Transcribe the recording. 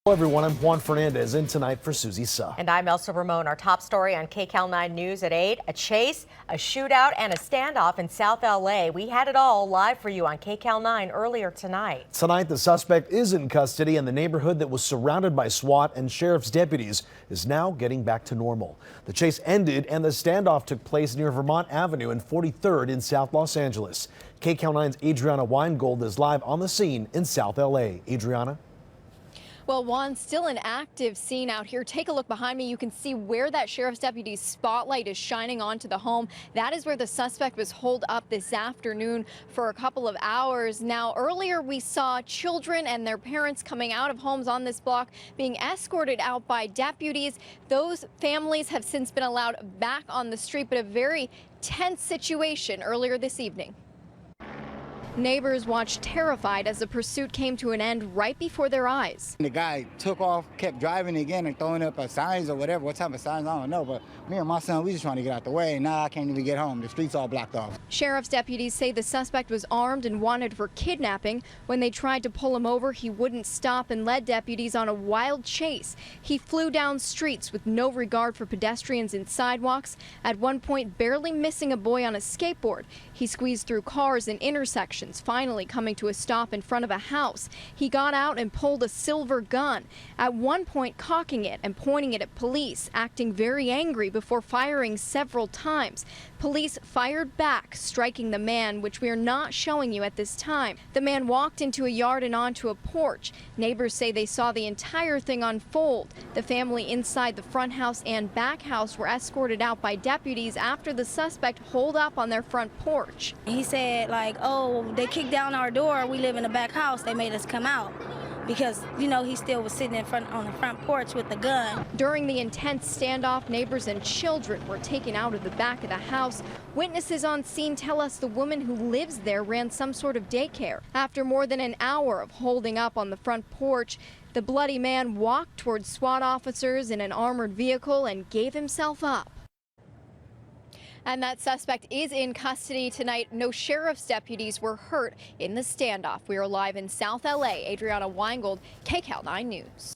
Hello everyone, I'm Juan Fernandez in tonight for Susie Suh. And I'm Elsa Ramon. Our top story on KCAL 9 News at 8, a chase, a shootout, and a standoff in South LA. We had it all live for you on KCAL 9 earlier tonight. Tonight, the suspect is in custody, and the neighborhood that was surrounded by SWAT and sheriff's deputies is now getting back to normal. The chase ended and the standoff took place near Vermont Avenue and 43rd in South Los Angeles. KCAL 9's Adriana Weingold is live on the scene in South LA. Adriana? Well, Juan, still an active scene out here. Take a look behind me. You can see where that sheriff's deputy's spotlight is shining onto the home. That is where the suspect was holed up this afternoon for a couple of hours. Now, earlier we saw children and their parents coming out of homes on this block being escorted out by deputies. Those families have since been allowed back on the street, but a very tense situation earlier this evening. Neighbors watched terrified as the pursuit came to an end right before their eyes. The guy took off, kept driving again and throwing up signs or whatever. What type of signs, I don't know. But me and my son, we just trying to get out the way. Now I can't even get home. The streets all blocked off. Sheriff's deputies say the suspect was armed and wanted for kidnapping. When they tried to pull him over, he wouldn't stop and led deputies on a wild chase. He flew down streets with no regard for pedestrians and sidewalks, at one point barely missing a boy on a skateboard. He squeezed through cars and intersections, finally coming to a stop in front of a house. He got out and pulled a silver gun, at one point cocking it and pointing it at police, acting very angry before firing several times. Police fired back, striking the man, which we are not showing you at this time. The man walked into a yard and onto a porch. Neighbors say they saw the entire thing unfold. The family inside the front house and back house were escorted out by deputies after the suspect holed up on their front porch. He said, like, oh, they kicked down our door. We live in the back house. They made us come out because, you know, he still was sitting on the front porch with the gun. During the intense standoff, neighbors and children were taken out of the back of the house. Witnesses on scene tell us the woman who lives there ran some sort of daycare. After more than an hour of holding up on the front porch, the bloody man walked towards SWAT officers in an armored vehicle and gave himself up. And that suspect is in custody tonight. No sheriff's deputies were hurt in the standoff. We are live in South LA. Adriana Weingold, KCAL 9 News.